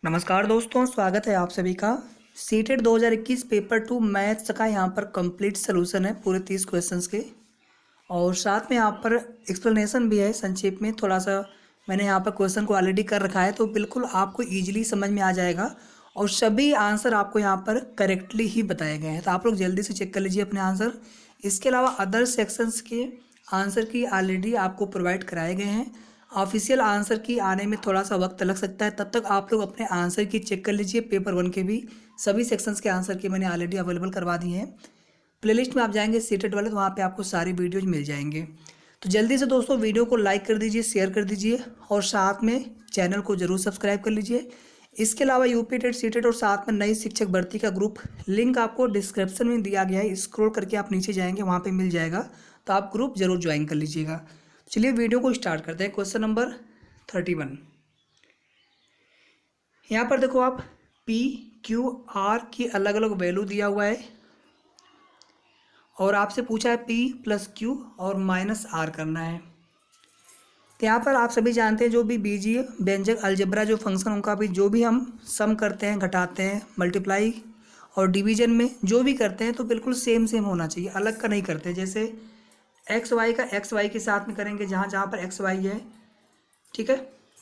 नमस्कार दोस्तों, स्वागत है आप सभी का। सीटेट 2021 पेपर 2 मैथ्स का यहाँ पर कंप्लीट सोल्यूशन है पूरे 30 क्वेश्चंस के। और साथ में यहाँ पर एक्सप्लेनेशन भी है संक्षेप में। थोड़ा सा मैंने यहाँ पर क्वेश्चन को ऑलरेडी कर रखा है, तो बिल्कुल आपको इजीली समझ में आ जाएगा और सभी आंसर आपको यहाँ पर करेक्टली ही बताए गए हैं। तो आप लोग जल्दी से चेक कर लीजिए अपने आंसर। इसके अलावा अदर सेक्शंस के आंसर की ऑलरेडी आपको प्रोवाइड कराए गए हैं। ऑफिशियल आंसर की आने में थोड़ा सा वक्त लग सकता है, तब तक आप लोग अपने आंसर की चेक कर लीजिए। पेपर 1 के भी सभी सेक्शंस के आंसर की मैंने ऑलरेडी अवेलेबल करवा दिए हैं। प्लेलिस्ट में आप जाएंगे सीटेट वाले, तो वहाँ पे आपको सारी वीडियोज मिल जाएंगे। तो जल्दी से दोस्तों वीडियो को लाइक कर दीजिए, शेयर कर दीजिए और साथ में चैनल को जरूर सब्सक्राइब कर लीजिए। इसके अलावा यूपी टेट, सीटेट और साथ में नई शिक्षक भर्ती का ग्रुप लिंक आपको डिस्क्रिप्शन में दिया गया है। स्क्रॉल करके आप नीचे जाएंगे, वहाँ पे मिल जाएगा, तो आप ग्रुप जरूर ज्वाइन कर लीजिएगा। चलिए वीडियो को स्टार्ट करते हैं। Question number 31। यहाँ पर देखो आप पी क्यू आर की अलग अलग वैल्यू दिया हुआ है और आपसे पूछा है पी प्लस क्यू और माइनस आर करना है। तो यहाँ पर आप सभी जानते हैं जो भी बीजीय व्यंजक अलजेब्रा जो फंक्शन उनका भी जो भी हम सम करते हैं, घटाते हैं, मल्टीप्लाई और डिवीजन में जो भी करते हैं तो बिल्कुल सेम सेम होना चाहिए, अलग का नहीं करते। जैसे एक्स वाई का एक्स वाई के साथ में करेंगे जहाँ जहाँ पर एक्स वाई है, ठीक है।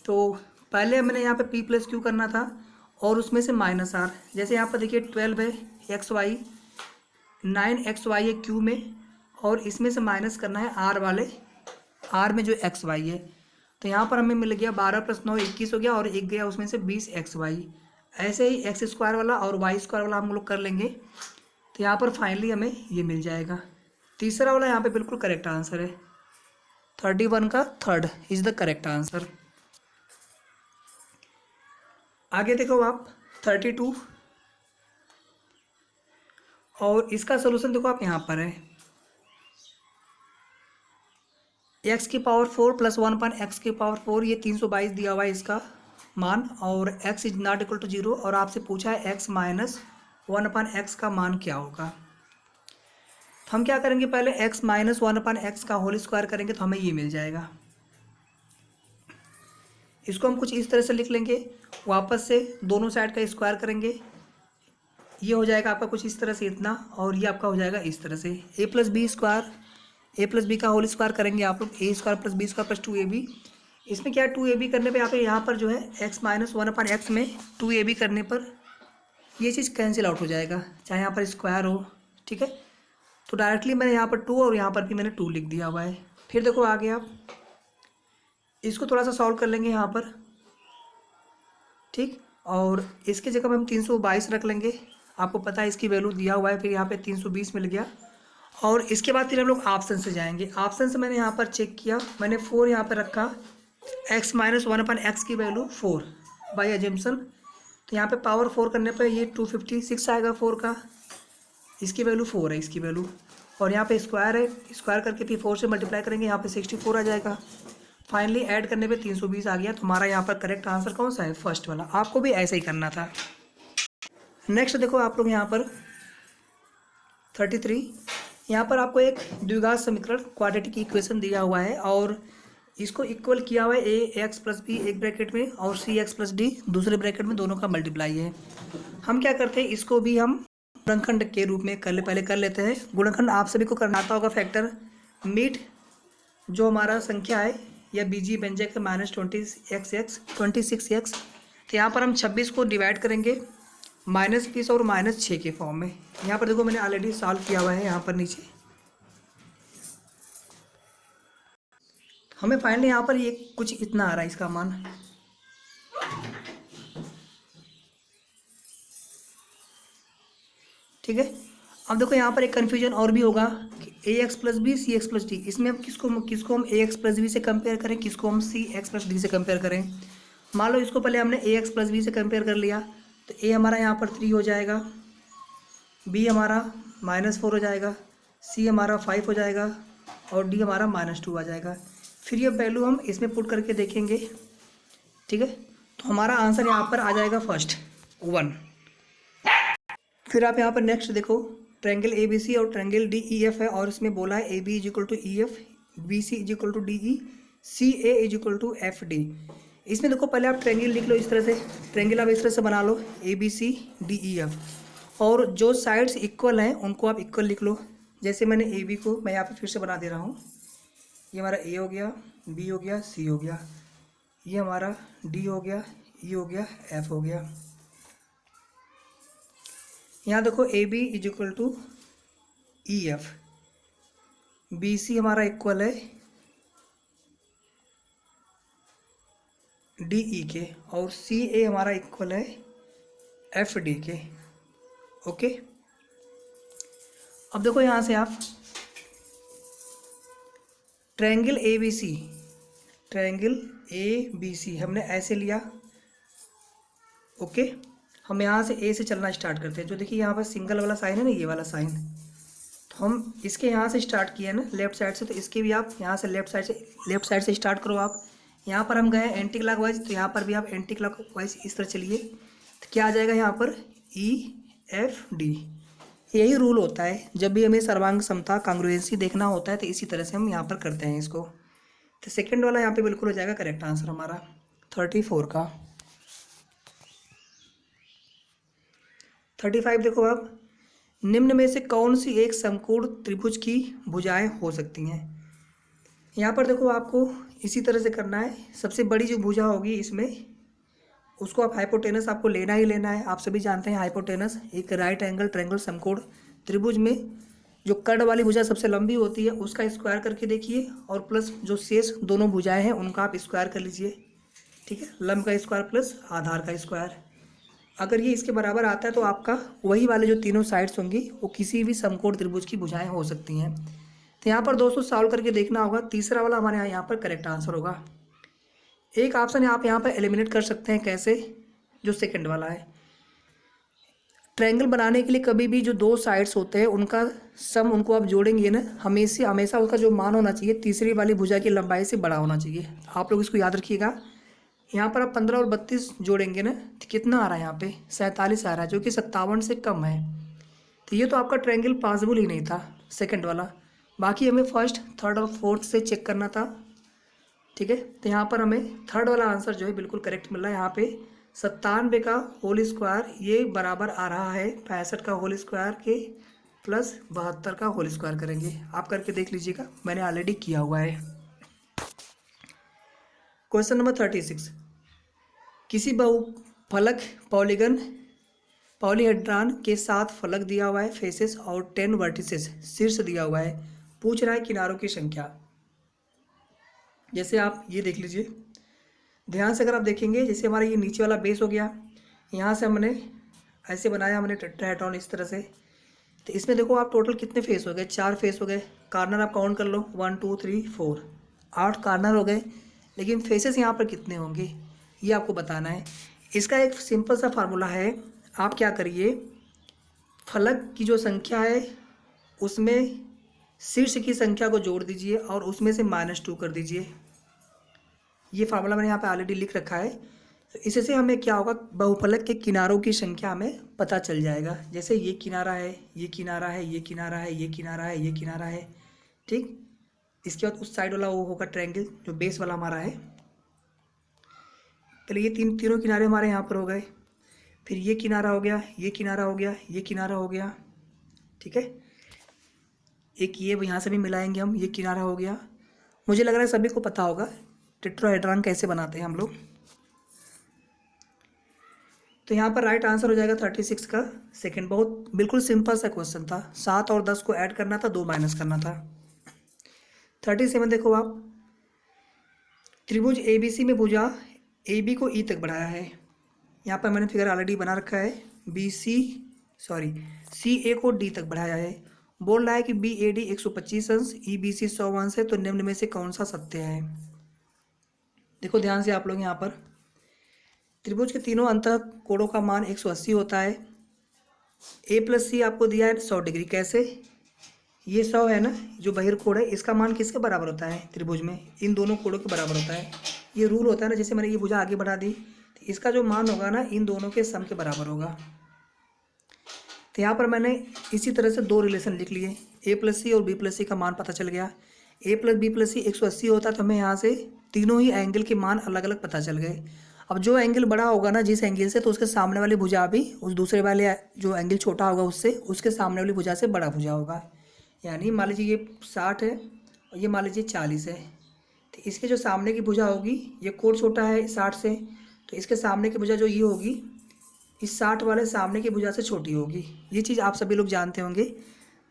तो पहले मैंने यहाँ पे पी प्लस क्यू करना था और उसमें से माइनस आर। जैसे यहाँ पर देखिए 12 है एक्स वाई, 9 एक्स वाई है क्यू में, और इसमें से माइनस करना है आर वाले, आर में जो एक्स वाई है। तो यहाँ पर हमें मिल गया 12 + 9 21 हो गया और एक गया उसमें से 20 एक्स वाई। ऐसे ही एक्स स्क्वायर वाला और वाई स्क्वायर वाला हम लोग कर लेंगे, तो यहाँ पर फाइनली हमें ये मिल जाएगा। तीसरा वाला यहाँ पे बिल्कुल करेक्ट आंसर है। 31 का third is the correct answer. आगे देखो आप 32 और इसका सोल्यूशन देखो आप यहाँ पर है। एक्स की पावर 4 + 1/x की पावर 4, ये 322 दिया हुआ है इसका मान, और x is not equal to 0 और आपसे पूछा है x - 1/x का मान क्या होगा। तो हम क्या करेंगे, पहले x - 1/x का होल स्क्वायर करेंगे तो हमें ये मिल जाएगा। इसको हम कुछ इस तरह से लिख लेंगे, वापस से दोनों साइड का स्क्वायर करेंगे, ये हो जाएगा आपका कुछ इस तरह से इतना, और ये आपका हो जाएगा इस तरह से a + b square, a + b का होल स्क्वायर करेंगे आप लोग, a² + b² + 2ab। इसमें क्या है 2ab करने पे यहाँ पर जो है x - 1/x में 2ab करने पर ये चीज़ कैंसिल आउट हो जाएगा, चाहे यहाँ पर स्क्वायर हो, ठीक है। तो डायरेक्टली मैंने यहाँ पर 2 और यहाँ पर भी मैंने 2 लिख दिया हुआ है। फिर देखो आगे आप इसको थोड़ा सा सॉल्व कर लेंगे यहाँ पर, ठीक। और इसकी जगह में हम 322 रख लेंगे, आपको पता है इसकी वैल्यू दिया हुआ है। फिर यहाँ पे 320 मिल गया और इसके बाद फिर हम लोग ऑप्शन से जाएंगे। ऑप्शन से मैंने यहाँ पर चेक किया, मैंने 4 यहाँ पर रखा, x - 1/x की वैल्यू 4 बाई एजम्पशन। तो यहाँ पे पावर 4 करने पर ये 256 आएगा 4 का, इसकी वैल्यू 4 है इसकी वैल्यू, और यहाँ पे स्क्वायर है, स्क्वायर करके फिर 4 से मल्टीप्लाई करेंगे, यहाँ पे 64 आ जाएगा। फाइनली ऐड करने पे 320 आ गया। तुम्हारा यहाँ पर करेक्ट आंसर कौन सा है, फर्स्ट वाला। आपको भी ऐसा ही करना था। नेक्स्ट देखो आप लोग यहाँ पर 33, यहाँ पर आपको एक द्विघात समीकरण क्वाड्रेटिक इक्वेशन दिया हुआ है और इसको इक्वल किया हुआ है ax + b एक ब्रैकेट में और cx + d दूसरे ब्रैकेट में, दोनों का मल्टीप्लाई है। हम क्या करते हैं, इसको भी हम गुणनखंड के रूप में पहले कर लेते हैं। गुणनखंड आप सभी को करना आता होगा। फैक्टर मीट जो हमारा संख्या है या बीजीय व्यंजक है -26x, तो यहाँ पर हम 26 को डिवाइड करेंगे -20 और -6 के फॉर्म में। यहाँ पर देखो मैंने ऑलरेडी सॉल्व किया हुआ है। यहाँ पर नीचे हमें फाइनली यहाँ पर ये कुछ इतना आ रहा है इसका मान, ठीक है। अब देखो यहाँ पर एक कन्फ्यूजन और भी होगा कि ax + b cx + d, इसमें हम किसको हम ax + b से कंपेयर करें, किसको हम cx + d से कंपेयर करें। मान लो इसको पहले हमने ax + b से कंपेयर कर लिया, तो a हमारा यहाँ पर 3 हो जाएगा, b हमारा -4 हो जाएगा, c हमारा 5 हो जाएगा और d हमारा -2 आ जाएगा। फिर ये वैल्यू हम इसमें पुट करके देखेंगे, ठीक है। तो हमारा आंसर यहाँ पर आ जाएगा फर्स्ट 1। फिर आप यहाँ पर नेक्स्ट देखो, ट्रायंगल ABC और ट्रायंगल DEF है और इसमें बोला है AB = EF, BC = DE, CA = FD। इसमें देखो पहले आप ट्रायंगल लिख लो इस तरह से, ट्रायंगल आप इस तरह से बना लो ABCDEF, और जो साइड्स इक्वल हैं उनको आप इक्वल लिख लो। जैसे मैंने AB को मैं यहाँ पे फिर से बना दे रहा हूँ, ये हमारा A हो गया, B हो गया, C हो गया, ये हमारा D हो गया, E हो गया, F हो गया। यहाँ देखो AB is equal to EF, BC हमारा इक्वल है DE के, और CA हमारा इक्वल है FD के। ओके, अब देखो यहाँ से आप ट्रायंगल ABC हमने ऐसे लिया। ओके, हम यहाँ से A से चलना स्टार्ट करते हैं। जो देखिए यहाँ पर सिंगल वाला साइन है ना, ये वाला साइन, तो हम इसके यहाँ से स्टार्ट किए ना लेफ्ट साइड से, तो इसके भी आप यहाँ से लेफ्ट साइड से स्टार्ट करो। आप यहाँ पर हम गए एंटी क्लॉकवाइज, तो यहाँ पर भी आप एंटी क्लॉकवाइज इस तरह चलिए, तो क्या आ जाएगा यहाँ पर EFD। यही रूल होता है जब भी हमें सर्वांग समता कांग्रुएंसी देखना होता है, तो इसी तरह से हम यहाँ पर करते हैं इसको। तो सेकंड वाला यहाँ पे बिल्कुल हो जाएगा करेक्ट आंसर हमारा 34 का। 35 देखो आप, निम्न में से कौन सी एक समकोण त्रिभुज की भुजाएं हो सकती हैं। यहाँ पर देखो आपको इसी तरह से करना है। सबसे बड़ी जो भुजा होगी इसमें, उसको आप हाइपोटेनस आपको लेना ही लेना है। आप सभी जानते हैं हाइपोटेनस एक राइट एंगल ट्रायंगल समकोण त्रिभुज में जो कर्ण वाली भुजा सबसे लंबी होती है उसका स्क्वायर करके देखिए, और प्लस जो शेष दोनों भुजाएं हैं उनका आप स्क्वायर कर लीजिए। ठीक है, लंब का स्क्वायर प्लस आधार का स्क्वायर। अगर ये इसके बराबर आता है तो आपका वही वाले जो तीनों साइड्स होंगी वो किसी भी समकोण त्रिभुज की भुजाएं हो सकती हैं। तो यहाँ पर दोस्तों सॉल्व करके देखना होगा। तीसरा वाला हमारे यहाँ पर करेक्ट आंसर होगा। एक ऑप्शन आप यहाँ पर एलिमिनेट कर सकते हैं, कैसे, जो सेकंड वाला है। ट्रायंगल बनाने के लिए कभी भी जो दो साइड्स होते हैं उनका सम उनको आप जोड़ेंगे ना, हमेशा उसका जो मान होना चाहिए तीसरी वाली भुजा की लंबाई से बड़ा होना चाहिए। आप लोग इसको याद रखिएगा। यहाँ पर आप 15 और 32 जोड़ेंगे ना, तो कितना आ रहा है यहाँ पे 47 आ रहा है, जो कि 57 से कम है। तो ये तो आपका ट्रायंगल पॉसिबल ही नहीं था सेकंड वाला। बाकी हमें फर्स्ट, थर्ड और फोर्थ से चेक करना था। ठीक है, तो यहाँ पर हमें थर्ड वाला आंसर जो है बिल्कुल करेक्ट मिल रहा है। यहाँ पे 97 का होल स्क्वायर ये बराबर आ रहा है 65 का होल स्क्वायर के प्लस 72 का होल स्क्वायर करेंगे। आप करके देख लीजिएगा, मैंने ऑलरेडी किया हुआ है। क्वेश्चन नंबर 36, किसी बहुफलक पॉलीहेड्रॉन के 7 फलक दिया हुआ है फेसेस और 10 वर्टिसेस शीर्ष दिया हुआ है। पूछ रहा है किनारों की संख्या। जैसे आप ये देख लीजिए ध्यान से, अगर आप देखेंगे जैसे हमारा ये नीचे वाला बेस हो गया, यहाँ से हमने ऐसे बनाया हमने टेट्राहेड्रॉन इस तरह से। तो इसमें देखो आप टोटल कितने फेस हो गए, 4 फेस हो गए। कार्नर आप काउंट कर लो 1 2 3 4, 8 कार्नर हो गए। लेकिन फेसेस यहाँ पर कितने होंगे ये आपको बताना है। इसका एक सिंपल सा फार्मूला है। आप क्या करिए, फलक की जो संख्या है उसमें शीर्ष की संख्या को जोड़ दीजिए और उसमें से -2 कर दीजिए। ये फार्मूला मैंने यहाँ पे ऑलरेडी लिख रखा है। तो इससे हमें क्या होगा, बहुफलक के किनारों की संख्या हमें पता चल जाएगा। जैसे ये किनारा है, ये किनारा है, ये किनारा है, ये किनारा है, ये किनारा है। ठीक, इसके बाद उस साइड वाला वो होगा ट्रायंगल जो बेस वाला हमारा है। पहले ये तीनों किनारे हमारे यहाँ पर हो गए, फिर ये किनारा हो गया, ये किनारा हो गया, ये किनारा हो गया। ठीक है, एक ये यहाँ से भी मिलाएंगे हम, ये किनारा हो गया। मुझे लग रहा है सभी को पता होगा टेट्राहेड्रॉन कैसे बनाते हैं हम लोग। तो यहाँ पर राइट आंसर हो जाएगा 36 का सेकंड। बहुत बिल्कुल सिंपल सा क्वेश्चन था। 7 और 10 को ऐड करना था, 2 माइनस करना था। 37 देखो आप, त्रिभुज ABC में भुजा AB को E तक बढ़ाया है। यहाँ पर मैंने फिगर ऑलरेडी बना रखा है। CA को D तक बढ़ाया है। बोल रहा है कि BAD 125 अंश, EBC 100 अंश है, तो निम्न में से कौन सा सत्य है। देखो ध्यान से आप लोग, यहाँ पर त्रिभुज के तीनों अंतः कोणों का मान 180 होता है। A+C आपको दिया है 100 डिग्री। कैसे, ये 100 है ना, जो बहिर्कोण है इसका मान किसके बराबर होता है त्रिभुज में, इन दोनों कोणों के बराबर होता है। ये रूल होता है ना, जैसे मैंने ये भुजा आगे बढ़ा दी तो इसका जो मान होगा ना इन दोनों के सम के बराबर होगा। तो यहाँ पर मैंने इसी तरह से 2 रिलेशन लिख लिए, A+C और B+C का मान पता चल गया। A+B+C 180 होता तो हमें यहाँ से तीनों ही एंगल के मान अलग अलग पता चल गए। अब जो एंगल बड़ा होगा ना जिस एंगल से, तो उसके सामने वाली भुजा भी उस दूसरे वाले जो एंगल छोटा होगा उससे, उसके सामने वाली भुजा से बड़ा भुजा होगा। यानी मान लीजिए ये 60 है और ये मान लीजिए 40 है, तो इसके जो सामने की भुजा होगी, ये कोण छोटा है 60 से, तो इसके सामने की भुजा जो ये होगी इस 60 वाले सामने की भुजा से छोटी होगी। ये चीज़ आप सभी लोग जानते होंगे।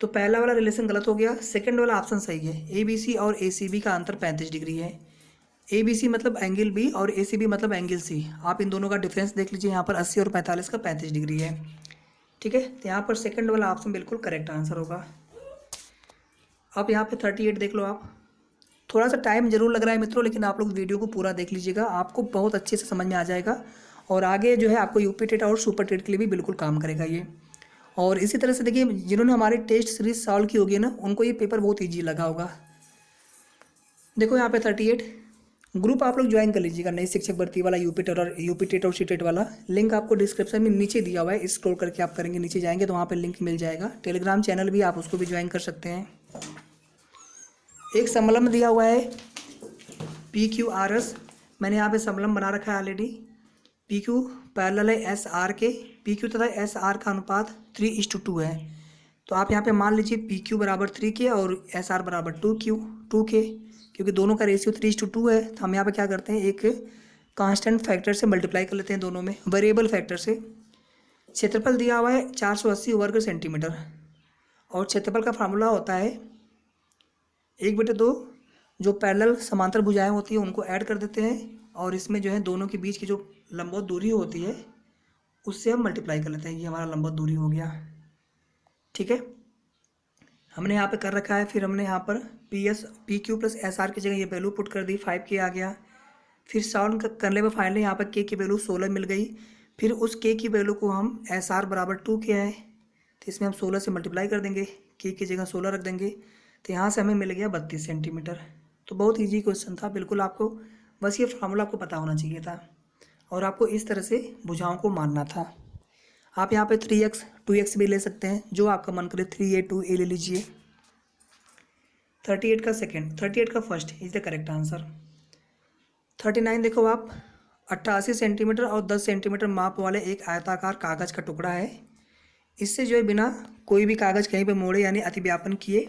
तो पहला वाला रिलेशन गलत हो गया, सेकंड वाला ऑप्शन सही है। ABC और ACB का अंतर 35 डिग्री है। ABC मतलब एंगल B और ACB मतलब एंगल C। आप इन दोनों का डिफरेंस देख लीजिए, यहाँ पर 80 और 45 का 35 डिग्री है। ठीक है, तो यहाँ पर सेकंड वाला ऑप्शन बिल्कुल करेक्ट आंसर होगा। अब यहाँ पे 38 देख लो आप। थोड़ा सा टाइम जरूर लग रहा है मित्रों, लेकिन आप लोग वीडियो को पूरा देख लीजिएगा, आपको बहुत अच्छे से समझ में आ जाएगा और आगे जो है आपको यूपी टेट और सुपर टेट के लिए भी बिल्कुल काम करेगा ये। और इसी तरह से देखिए, जिन्होंने हमारी टेस्ट सीरीज सॉल्व की होगी ना, उनको ये पेपर बहुत ईजी लगा होगा। देखो यहाँ पे 38 ग्रुप आप लोग ज्वाइन कर लीजिएगा, नई शिक्षक भर्ती वाला यूपी टेट और सीटेट वाला। लिंक आपको डिस्क्रिप्शन में नीचे दिया हुआ है, स्क्रॉल करके आप करेंगे नीचे जाएंगे तो वहाँ पे लिंक मिल जाएगा। टेलीग्राम चैनल भी आप उसको भी ज्वाइन कर सकते हैं। एक समलम्ब दिया हुआ है PQRS, मैंने यहाँ पे समलम्ब बना रखा है ऑलरेडी। PQ पैरेलल है SR के, PQ तथा SR का अनुपात 3:2 है। तो आप यहाँ पे मान लीजिए PQ बराबर 3 के और SR बराबर 2 के, क्योंकि दोनों का रेशियो 3:2 है। तो हम यहाँ पे क्या करते हैं, एक कांस्टेंट फैक्टर से मल्टीप्लाई कर लेते हैं, दोनों में वेरिएबल फैक्टर से। क्षेत्रफल दिया हुआ है 480 वर्ग सेंटीमीटर और क्षेत्रफल का फार्मूला होता है 1/2। जो पैरेलल समांतर भुजाएं होती हैं उनको ऐड कर देते हैं और इसमें जो है दोनों के बीच की जो लंबवत दूरी होती है उससे हम मल्टीप्लाई कर लेते हैं। ये हमारा लंबवत दूरी हो गया। ठीक है, हमने यहाँ पे कर रखा है। फिर हमने यहाँ पर PQ प्लस SR की जगह ये वैल्यू पुट कर दी, 5 के आ गया। फिर सॉल्व करने में फाइनली यहाँ पर K की वैल्यू 16 मिल गई। फिर उस K की वैल्यू को हम SR बराबर 2 के है, तो इसमें हम 16 से मल्टीप्लाई कर देंगे, K की जगह 16 रख देंगे, तो यहाँ से हमें मिल गया 32 सेंटीमीटर। तो बहुत ईजी क्वेश्चन था, बिल्कुल आपको बस ये फार्मूला आपको पता होना चाहिए था और आपको इस तरह से भुजाओं को मानना था। आप यहाँ पे 3x 2x भी ले सकते हैं, जो आपका मन करे। 3a 2a ले लीजिए। 38 का सेकेंड, 38 का first is the correct answer. 39 देखो आप, 88 सेंटीमीटर और 10 सेंटीमीटर माप वाले एक आयताकार कागज़ का टुकड़ा है। इससे जो है बिना कोई भी कागज़ कहीं पे मोड़े यानी अतिव्यापन किए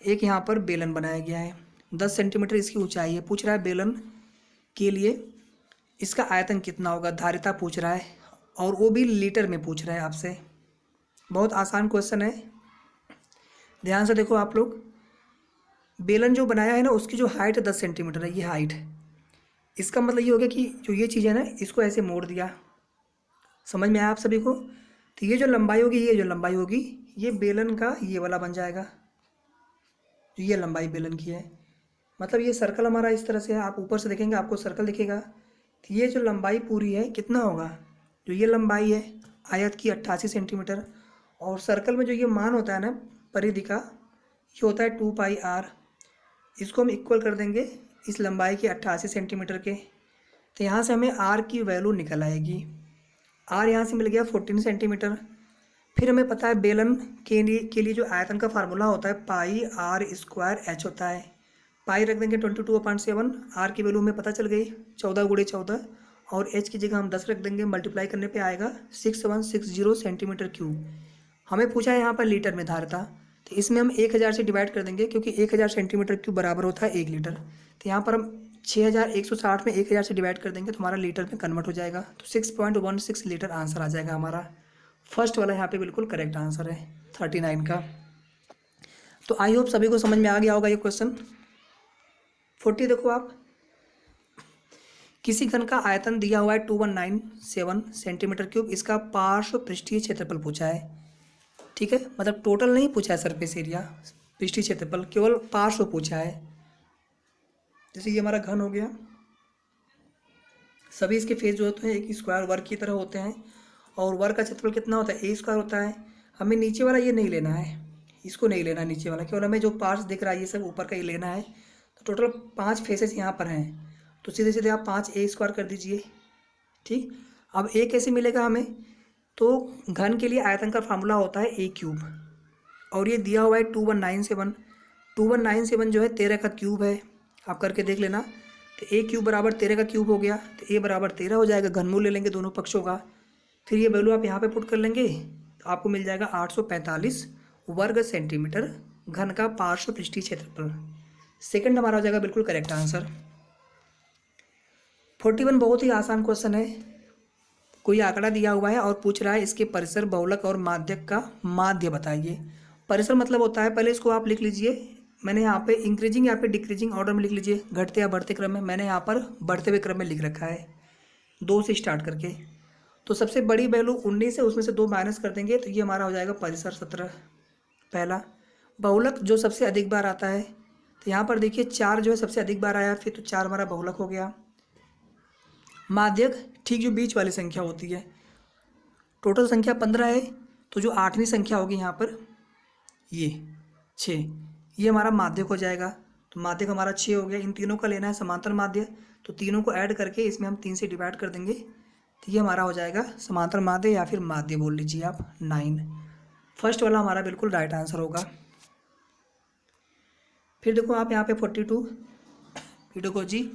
एक यहाँ पर बेलन बनाया गया है। 10 सेंटीमीटर इसकी ऊंचाई है। पूछ रहा है बेलन के लिए इसका आयतन कितना होगा, धारिता पूछ रहा है और वो भी लीटर में पूछ रहा है आपसे। बहुत आसान क्वेश्चन है, ध्यान से देखो आप लोग। बेलन जो बनाया है ना उसकी जो हाइट है 10 सेंटीमीटर है, ये हाइट। इसका मतलब ये हो गया कि जो ये चीज़ है ना इसको ऐसे मोड़ दिया। समझ में आया आप सभी को? तो ये जो लंबाई होगी, ये जो लंबाई होगी, ये बेलन का ये वाला बन जाएगा। ये लंबाई बेलन की है, मतलब ये सर्कल हमारा इस तरह से है। आप ऊपर से देखेंगे आपको सर्कल दिखेगा। तो ये जो लंबाई पूरी है कितना होगा, जो ये लंबाई है आयत की 88 सेंटीमीटर, और सर्कल में जो ये मान होता है ना परिधि का, ये होता है 2πr। इसको हम इक्वल कर देंगे इस लंबाई के 88 सेंटीमीटर के। तो यहाँ से हमें r की वैल्यू निकल आएगी। r यहाँ से मिल गया 14 सेंटीमीटर। फिर हमें पता है बेलन के लिए जो आयतन का फार्मूला होता है πr² h होता है। पाई रख देंगे 22/7, r की वैल्यू हमें पता चल गई 14 × 14, और h की जगह हम 10 रख देंगे। मल्टीप्लाई करने पे आएगा 6160 सेंटीमीटर क्यूब। हमें पूछा है यहाँ पर लीटर में धारिता, तो इसमें हम 1000 से डिवाइड कर देंगे, क्योंकि 1000 सेंटीमीटर क्यूब बराबर होता है 1 लीटर। तो यहाँ पर हम 6160 में 1000 से डिवाइड कर देंगे तो हमारा लीटर में कन्वर्ट हो जाएगा। तो 6.16 लीटर आंसर आ जाएगा हमारा। फर्स्ट वाला यहाँ पे बिल्कुल करेक्ट आंसर है 39 का। तो आई होप सभी को समझ में आ गया होगा ये क्वेश्चन। 40 देखो आप, किसी घन का आयतन दिया हुआ है 2197 सेंटीमीटर क्यूब। इसका पार्श्व पृष्ठीय क्षेत्रफल पूछा है। ठीक है, मतलब टोटल नहीं पूछा है सरफेस एरिया, पृष्ठीय क्षेत्रफल, केवल पार्श्व पूछा है। जैसे ये हमारा घन हो गया, सभी इसके फेस जो होते हैं एक स्क्वायर वर्ग की तरह होते हैं, और वर्ग का क्षेत्रफल कितना होता है a² होता है। हमें नीचे वाला ये नहीं लेना है, इसको नहीं लेना है नीचे वाला, केवल हमें जो पार्ट्स दिख रहा है ये सब ऊपर का ये लेना है। तो टोटल 5 फेसेस यहाँ पर हैं, तो सीधे सीधे आप 5a² कर दीजिए। ठीक, अब a कैसे मिलेगा हमें, तो घन के लिए आयतन का फार्मूला होता है a³ और ये दिया हुआ है 2197। 2197 जो है 13 का क्यूब है, आप करके देख लेना। तो ए क्यूब बराबर 13 का क्यूब हो गया, तो ए बराबर 13 हो जाएगा। घनमूल ले लेंगे दोनों पक्षों का, फिर ये वैल्यू आप यहाँ पे पुट कर लेंगे तो आपको मिल जाएगा 845 वर्ग सेंटीमीटर घन का पार्श्व पृष्ठीय क्षेत्रफल। सेकंड हमारा हो जाएगा बिल्कुल करेक्ट आंसर। 41 बहुत ही आसान क्वेश्चन है। कोई आंकड़ा दिया हुआ है और पूछ रहा है इसके परिसर, बहुलक और माध्यक का माध्य बताइए। परिसर मतलब होता है, पहले इसको आप लिख लीजिए, मैंने यहाँ पे इंक्रीजिंग या फिर डिक्रीजिंग ऑर्डर में लिख लीजिए, घटते या बढ़ते क्रम में। मैंने यहाँ पर बढ़ते हुए क्रम में लिख रखा है 2 से स्टार्ट करके। तो सबसे बड़ी वैल्यू 19 है, उसमें से 2 माइनस कर देंगे तो ये हमारा हो जाएगा परिसर 17 पहला। बहुलक जो सबसे अधिक बार आता है, तो यहाँ पर देखिए 4 जो है सबसे अधिक बार आया, फिर तो 4 हमारा बहुलक हो गया। माध्यक ठीक जो बीच वाली संख्या होती है, टोटल संख्या 15 है, तो जो 8वीं संख्या होगी यहाँ पर ये 6, ये हमारा माध्यक हो जाएगा। तो माध्यक हमारा 6 हो गया। इन तीनों का लेना है समांतर माध्य, तो तीनों को ऐड करके इसमें हम 3 से डिवाइड कर देंगे, तो ये हमारा हो जाएगा समांतर माध्य या फिर माध्य बोल लीजिए आप 9। फर्स्ट वाला हमारा बिल्कुल राइट आंसर होगा। फिर देखो आप यहाँ पे 42 पीडोगॉजी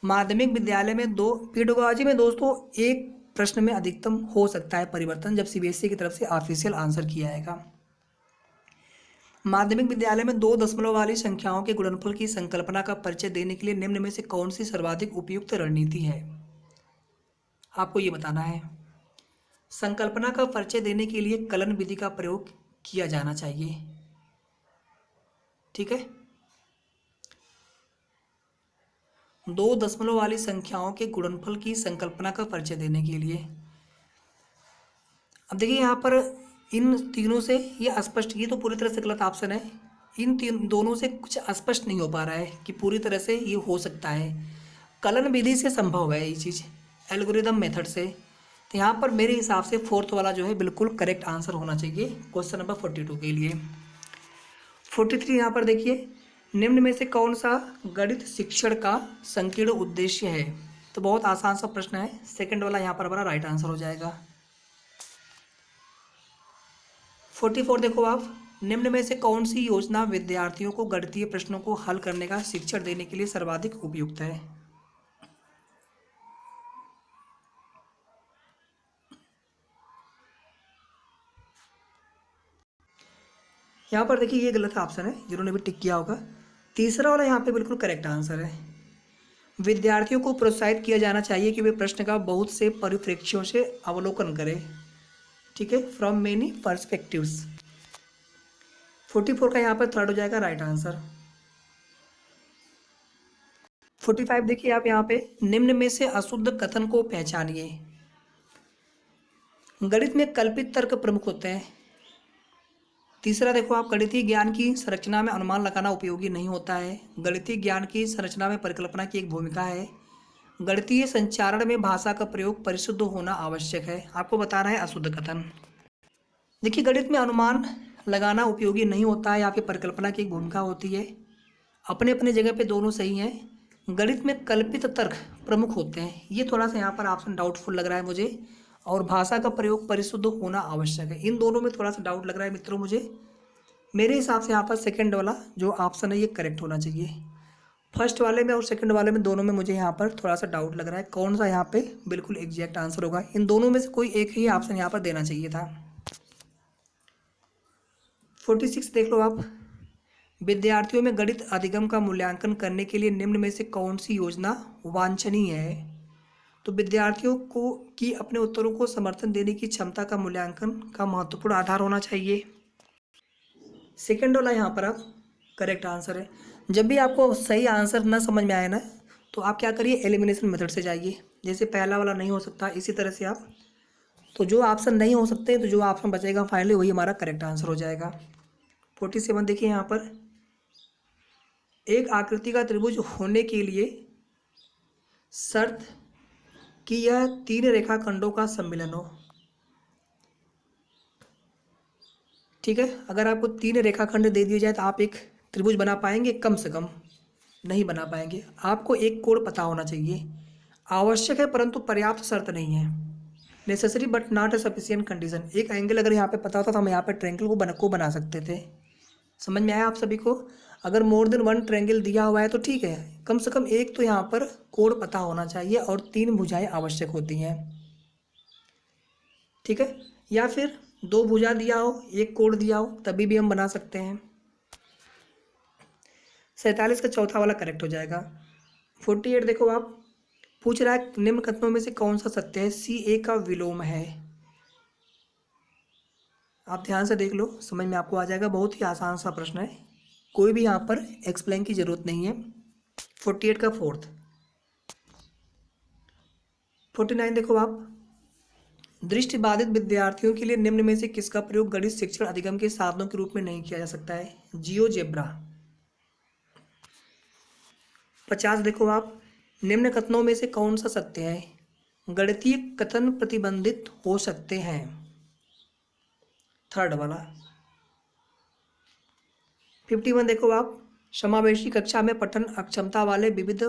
माध्यमिक विद्यालय में पीडोगॉजी में दोस्तों एक प्रश्न में अधिकतम हो सकता है परिवर्तन, जब सीबीएसई की तरफ से ऑफिशियल आंसर किया जाएगा। माध्यमिक विद्यालय में 2 दशमलव वाली संख्याओं के गुणनफल की संकल्पना का परिचय देने के लिए निम्न में से कौन सी सर्वाधिक उपयुक्त रणनीति है, आपको ये बताना है। संकल्पना का परिचय देने के लिए कलन विधि का प्रयोग किया जाना चाहिए, ठीक है। 2 दशमलव वाली संख्याओं के गुणनफल की संकल्पना का परिचय देने के लिए, अब देखिए यहाँ पर इन तीनों से ये अस्पष्ट, ये तो पूरी तरह से गलत ऑप्शन है। इन दोनों से कुछ अस्पष्ट नहीं हो पा रहा है कि पूरी तरह से ये हो सकता है। कलन विधि से संभव है ये चीज़, एल्गोरिदम मेथड से। तो यहाँ पर मेरे हिसाब से 4th वाला जो है बिल्कुल करेक्ट आंसर होना चाहिए क्वेश्चन नंबर 42 के लिए। 43 यहाँ पर देखिए, निम्न में से कौन सा गणित शिक्षण का संकीर्ण उद्देश्य है। तो बहुत आसान सा प्रश्न है, सेकंड वाला यहाँ पर हमारा राइट आंसर हो जाएगा। 44 देखो आप, निम्न में से कौन सी योजना विद्यार्थियों को गणितीय प्रश्नों को हल करने का शिक्षण देने के लिए सर्वाधिक उपयुक्त है। यहाँ पर देखिए ये गलत ऑप्शन है, जिन्होंने भी टिक किया होगा। तीसरा वाला यहाँ पे बिल्कुल करेक्ट आंसर है। विद्यार्थियों को प्रोत्साहित किया जाना चाहिए कि वे प्रश्न का बहुत से परिप्रेक्ष्यों से अवलोकन करें, ठीक है, फ्रॉम मेनी पर्सपेक्टिव्स। 44 का यहाँ पर थर्ड हो जाएगा राइट आंसर। 45 देखिए आप यहाँ पे, निम्न में से अशुद्ध कथन को पहचानिए। गणित में कल्पित तर्क प्रमुख होते हैं। तीसरा देखो आप, गणितीय ज्ञान की संरचना में अनुमान लगाना उपयोगी नहीं होता है। गणितीय ज्ञान की संरचना में परिकल्पना की एक भूमिका है। गणितीय संचारण में भाषा का प्रयोग परिशुद्ध होना आवश्यक है। आपको बताना है अशुद्ध कथन। देखिए गणित में अनुमान लगाना उपयोगी नहीं होता है, यहाँ पे परिकल्पना की एक भूमिका होती है। अपने अपने जगह पे दोनों सही हैं। गणित में कल्पित तर्क प्रमुख होते हैं, ये थोड़ा सा यहाँ पर ऑप्शन डाउटफुल लग रहा है मुझे। और भाषा का प्रयोग परिशुद्ध होना आवश्यक है, इन दोनों में थोड़ा सा डाउट लग रहा है मित्रों मुझे। मेरे हिसाब से यहाँ पर सेकंड वाला जो ऑप्शन है ये करेक्ट होना चाहिए। फर्स्ट वाले में और सेकंड वाले में दोनों में मुझे यहाँ पर थोड़ा सा डाउट लग रहा है, कौन सा यहाँ पे बिल्कुल एग्जैक्ट आंसर होगा। इन दोनों में से कोई एक ही ऑप्शन यहाँ पर देना चाहिए था। 46 देख लो आप, विद्यार्थियों में गणित अधिगम का मूल्यांकन करने के लिए निम्न में से कौन सी योजना वांछनीय है। तो विद्यार्थियों को की अपने उत्तरों को समर्थन देने की क्षमता का मूल्यांकन का महत्वपूर्ण आधार होना चाहिए। सेकंड वाला यहाँ पर आप करेक्ट आंसर है। जब भी आपको सही आंसर ना समझ में आए ना, तो आप क्या करिए, एलिमिनेशन मेथड से जाइए। जैसे पहला वाला नहीं हो सकता, इसी तरह से आप, तो जो ऑप्शन नहीं हो सकते तो जो ऑप्शन बचेगा फाइनली वही हमारा करेक्ट आंसर हो जाएगा। 47 देखिए यहाँ पर, एक आकृति का त्रिभुज होने के लिए शर्त कि यह 3 रेखाखंडों का सम्मिलन हो। ठीक है, अगर आपको 3 रेखाखंड दे दिए जाए तो आप एक त्रिभुज बना पाएंगे, कम से कम नहीं बना पाएंगे। आपको एक कोण पता होना चाहिए, आवश्यक है परंतु पर्याप्त शर्त नहीं है। Necessary but not a sufficient condition. एक एंगल अगर यहाँ पे पता होता तो हम यहाँ पे ट्रायंगल को बना सकते थे। समझ में आया आप सभी को? अगर मोर देन वन ट्रायंगल दिया हुआ है तो ठीक है, कम से कम एक तो यहाँ पर कोण पता होना चाहिए और 3 भुजाएं आवश्यक होती हैं, ठीक है। या फिर 2 भुजा दिया हो, एक कोण दिया हो, तभी भी हम बना सकते हैं। 47 का चौथा वाला करेक्ट हो जाएगा। 48 देखो आप, पूछ रहा है निम्न कथनों में से कौन सा सत्य है? सी ए का विलोम है। आप ध्यान से देख लो, समझ में आपको आ जाएगा। बहुत ही आसान सा प्रश्न है, कोई भी यहाँ पर एक्सप्लेन की जरूरत नहीं है। 48 का फोर्थ। 49 देखो आप, दृष्टिबाधित विद्यार्थियों के लिए निम्न में से किसका प्रयोग गणित शिक्षण अधिगम के साधनों के रूप में नहीं किया जा सकता है? जियोजेब्रा। 50 देखो आप, निम्न कथनों में से कौन सा सत्य है? गणितीय कथन प्रतिबंधित हो सकते हैं, थर्ड वाला। 51 देखो आप, समावेशी कक्षा में पठन अक्षमता वाले विविध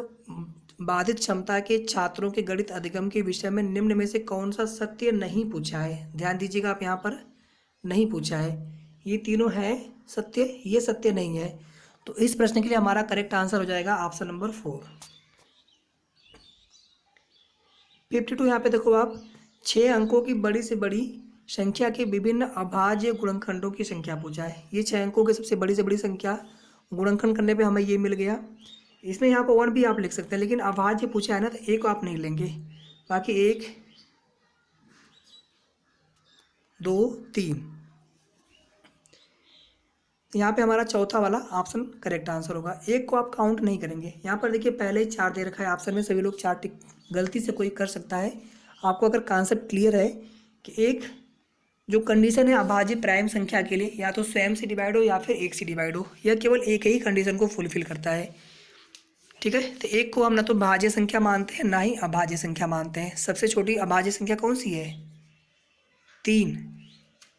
बाधित क्षमता के छात्रों के गणित अधिगम के विषय में निम्न में से कौन सा सत्य नहीं पूछा है? ध्यान दीजिएगा आप, यहाँ पर नहीं पूछा है, ये तीनों है सत्य, ये सत्य नहीं है। तो इस प्रश्न के लिए हमारा करेक्ट आंसर हो जाएगा ऑप्शन नंबर 4। 52 यहाँ पे देखो आप, 6 अंकों की बड़ी से बड़ी संख्या के विभिन्न अभाज्य गुणनखंडों की संख्या पूछा है। ये 6 अंकों की सबसे बड़ी से बड़ी संख्या गुणनखंड करने पे हमें ये मिल गया। इसमें यहाँ पर 1 भी आप लिख सकते हैं, लेकिन अभाज्य पूछा है ना, तो एक आप नहीं लेंगे, बाकी 1 2 3। यहाँ पे हमारा चौथा वाला ऑप्शन करेक्ट आंसर होगा। एक को आप काउंट नहीं करेंगे। यहाँ पर देखिए पहले ही 4 दे रखा है ऑप्शन में, सभी लोग 4 टिक, गलती से कोई कर सकता है। आपको अगर कॉन्सेप्ट क्लियर है कि एक जो कंडीशन है अभाज्य प्राइम संख्या के लिए, या तो स्वयं से डिवाइड हो या फिर 1 से डिवाइड हो, यह केवल एक ही कंडीशन को फुलफिल करता है, ठीक है। तो एक को हम ना तो भाज्य संख्या मानते हैं ना ही अभाज्य संख्या मानते हैं। सबसे छोटी अभाज्य संख्या कौन सी है? 3।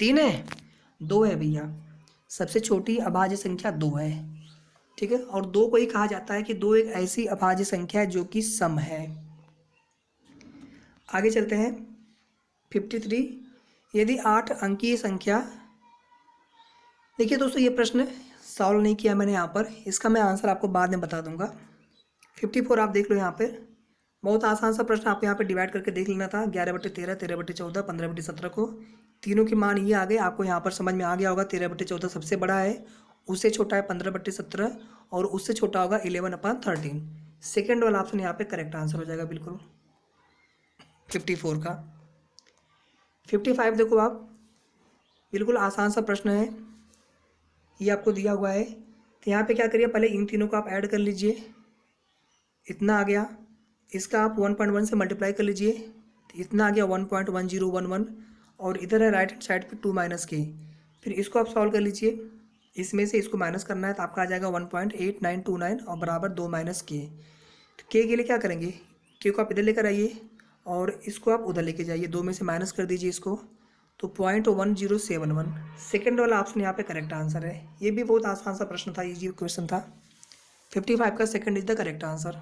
3 है? 2 है भैया, सबसे छोटी अभाज्य संख्या 2 है, ठीक है। और 2 को ही कहा जाता है कि 2 एक ऐसी अभाज्य संख्या है जो कि सम है। आगे चलते हैं। 53, यदि 8 अंकीय संख्या, देखिए दोस्तों ये प्रश्न सॉल्व नहीं किया मैंने यहाँ पर, इसका मैं आंसर आपको बाद में बता दूंगा। 54 आप देख लो यहाँ पर, बहुत आसान सा प्रश्न, आपको यहाँ पे डिवाइड करके देख लेना था। 11/13, 13/14, 15/17 को तीनों के मान ये आ गए। आपको यहाँ पर समझ में आ गया होगा, 13/14 सबसे बड़ा है, उससे छोटा है 15/17, और उससे छोटा होगा 11/13। सेकेंड वाला ऑप्शन यहाँ पे करेक्ट आंसर हो जाएगा बिल्कुल 54 का। 55 देखो आप, बिल्कुल आसान सा प्रश्न है, ये आपको दिया हुआ है। तो यहाँ पे क्या करिए, पहले इन तीनों को आप ऐड कर लीजिए, इतना आ गया, इसका आप 1.1 से मल्टीप्लाई कर लीजिए, तो इतना आ गया 1.1011, और इधर है राइट हैंड साइड पे 2 माइनस के। फिर इसको आप सॉल्व कर लीजिए, इसमें से इसको माइनस करना है, तो आपका आ जाएगा 1.8929 और बराबर 2 माइनस के। तो के लिए क्या करेंगे, के को आप इधर लेकर आइए और इसको आप उधर लेके जाइए, 2 में से माइनस कर दीजिए इसको, तो 0.1071। सेकेंड वाला ऑप्शन यहाँ पे करेक्ट आंसर है। ये भी बहुत आसान सा प्रश्न था, इजी क्वेश्चन था। 55 का second is the correct answer.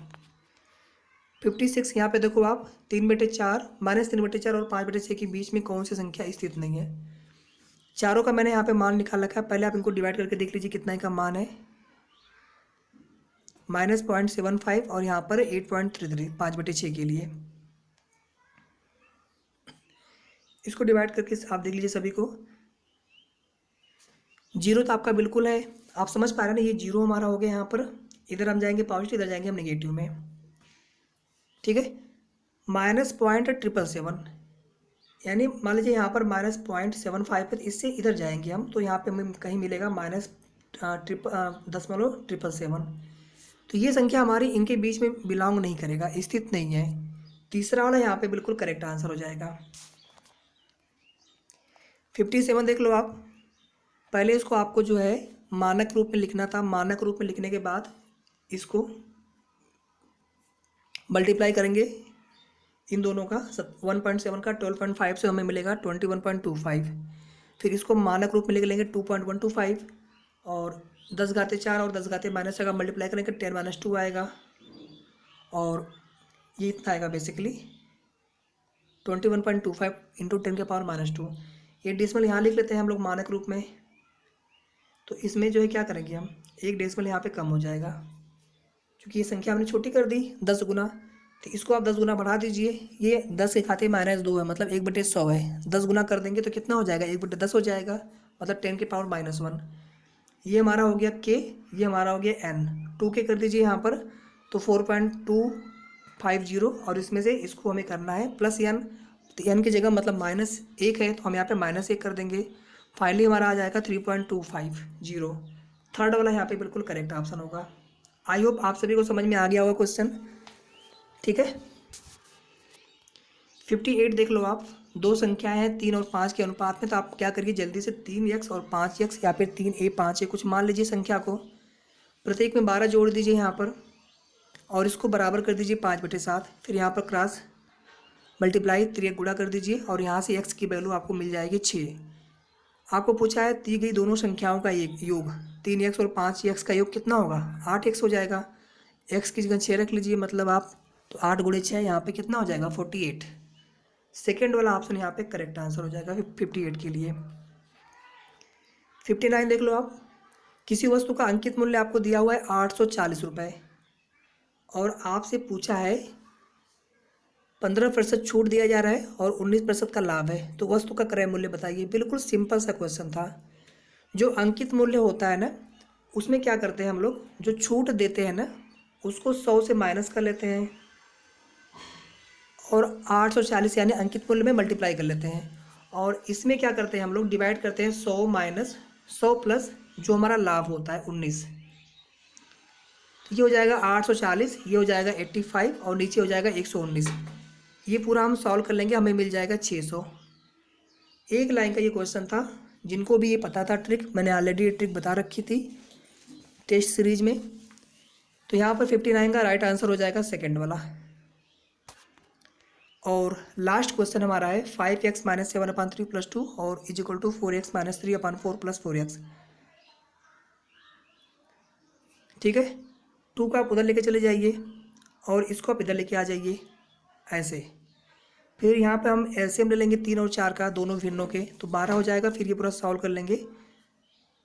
56 यहाँ पे देखो आप, 3/4, -3/4 और 5/6 के बीच में कौन सी संख्या स्थित नहीं है? चारों का मैंने यहाँ पे मान निकाल रखा है, पहले आप इनको डिवाइड करके देख लीजिए कितना का मान है। -0.75 और यहाँ पर 8.33, 5/6 के लिए। इसको डिवाइड करके आप देख लीजिए सभी को। जीरो तो आपका बिल्कुल है, आप समझ पा रहे हैं ना, ये जीरो हमारा हो गया यहाँ पर। इधर हम जाएंगे पॉजिटिव, इधर जाएंगे हम नेगेटिव में, ठीक है। -0.777, यानी मान लीजिए यहाँ पर -0.75 है, इससे इधर जाएंगे हम, तो यहाँ पे हमें कहीं मिलेगा -0.777। तो ये संख्या हमारी इनके बीच में बिलोंग नहीं करेगा, स्थित नहीं है। तीसरा वाला यहाँ पे बिल्कुल करेक्ट आंसर हो जाएगा। 57 देख लो आप, पहले इसको आपको जो है मानक रूप में लिखना था। मानक रूप में लिखने के बाद इसको मल्टीप्लाई करेंगे इन दोनों का, 1.7 का 12.5 से हमें मिलेगा 21.25। फिर इसको मानक रूप में लिख लेंगे 2.125, और 10⁻4 और 10⁻⁻6 का मल्टीप्लाई करेंगे 10-2 आएगा, और ये इतना आएगा बेसिकली 21.25 × 10⁻²। ये डेसिमल यहाँ लिख लेते हैं हम लोग मानक रूप में, तो तो इसमें जो है क्या करेंगे हम, एक डेसिमल यहाँ पे कम हो जाएगा, क्योंकि ये संख्या हमने छोटी कर दी 10 गुना, तो इसको आप 10 गुना बढ़ा दीजिए। ये 10 के खाते -2 है, मतलब 1/100 है। 10 गुना कर देंगे तो कितना हो जाएगा, 1/10 हो जाएगा, मतलब 10 की पावर -1। ये हमारा हो गया के, ये हमारा हो गया एन। 2 के कर दीजिए यहाँ पर, तो 4.250, और इसमें से इसको हमें करना है प्लस एन, तो एन की जगह मतलब -1 है तो हम यहाँ पे -1 कर देंगे। फाइनली हमारा आ जाएगा 3.250। थर्ड वाला यहाँ पे बिल्कुल करेक्ट ऑप्शन होगा। आई होप आप सभी को समझ में आ गया होगा क्वेश्चन, ठीक है। 58 देख लो आप, दो संख्याएं हैं 3 और 5 के अनुपात में, तो आप क्या करिए जल्दी से 3x और 5x या फिर 3a 5a कुछ मान लीजिए संख्या को, प्रत्येक में 12 जोड़ दीजिए यहाँ पर, और इसको बराबर कर दीजिए 5/7। फिर यहाँ पर क्रॉस मल्टीप्लाई 3 गुणा कर दीजिए, और यहाँ से x की वैल्यू आपको मिल जाएगी 6। आपको पूछा है दी गई दोनों संख्याओं का योग, 3x और 5x का योग कितना होगा, 8x हो जाएगा। x की जगह 6 रख लीजिए, मतलब आप तो 8 गुणे 6 यहाँ पे कितना हो जाएगा 48। सेकेंड वाला ऑप्शन यहाँ पे करेक्ट आंसर हो जाएगा 58 के लिए। 59 देख लो आप, किसी वस्तु का अंकित मूल्य आपको दिया हुआ है 840 रुपये, और आपसे पूछा है 15% छूट दिया जा रहा है और 19% का लाभ है, तो वस्तु का क्रय मूल्य बताइए। बिल्कुल सिंपल सा क्वेश्चन था। जो अंकित मूल्य होता है ना, उसमें क्या करते हैं हम लोग, जो छूट देते हैं ना उसको 100 से माइनस कर लेते हैं, और 840 यानी अंकित मूल्य में मल्टीप्लाई कर लेते हैं, और इसमें क्या करते हैं हम लोग डिवाइड करते हैं 100 माइनस 100 प्लस जो हमारा लाभ होता है 19। ये हो जाएगा 840, ये हो जाएगा 85, और नीचे हो जाएगा 119। ये पूरा हम सॉल्व कर लेंगे, हमें मिल जाएगा 600। एक लाइन का ये क्वेश्चन था। जिनको भी ये पता था ट्रिक, मैंने ऑलरेडी ये ट्रिक बता रखी थी टेस्ट सीरीज में। तो यहाँ पर 59 का राइट आंसर हो जाएगा सेकंड वाला। और लास्ट क्वेश्चन हमारा है 5x - 7/3 + 2 और = 4x - 3/4 + 4x। ठीक है, 2 को आप उधर लेके चले जाइए और इसको आप इधर लेके आ जाइए ऐसे। फिर यहाँ पे हम एलसीएम ले लेंगे 3 और 4 का, दोनों भिन्नों के, तो 12 हो जाएगा। फिर ये पूरा सॉल्व कर लेंगे,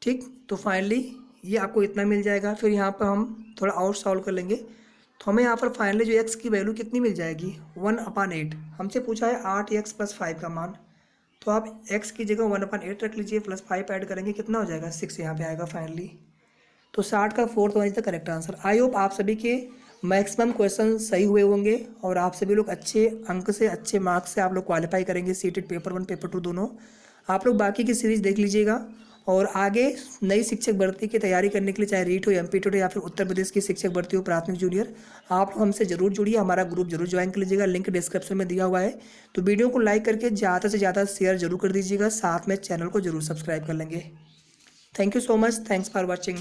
ठीक। तो फाइनली ये आपको इतना मिल जाएगा। फिर यहाँ पर हम थोड़ा और सॉल्व कर लेंगे, तो हमें यहाँ पर फाइनली जो x की वैल्यू कितनी मिल जाएगी 1/8। हमसे पूछा है 8x + 5 का मान, तो आप x की जगह 1/8 रख लीजिए, प्लस 5 ऐड करेंगे कितना हो जाएगा 6 यहाँ पे आएगा फाइनली। तो 60 का 4th one is the correct answer. I hope आप सभी के मैक्सिमम क्वेश्चन सही हुए होंगे और आप सभी लोग अच्छे अंक से, अच्छे मार्क्स से आप लोग क्वालिफाई करेंगे सीटेट पेपर 1 पेपर 2 दोनों। आप लोग बाकी की सीरीज देख लीजिएगा, और आगे नई शिक्षक भर्ती की तैयारी करने के लिए, चाहे रीट हो, एमपीटी हो, या फिर उत्तर प्रदेश की शिक्षक भर्ती हो प्राथमिक जूनियर, आप लोग हमसे जरूर जुड़िए, हमारा ग्रुप जरूर ज्वाइन कर लीजिएगा। लिंक डिस्क्रिप्शन में दिया हुआ है। तो वीडियो को लाइक करके ज़्यादा से ज़्यादा शेयर जरूर कर दीजिएगा, साथ में चैनल को जरूर सब्सक्राइब कर लेंगे। Thank you so much, thanks for watching.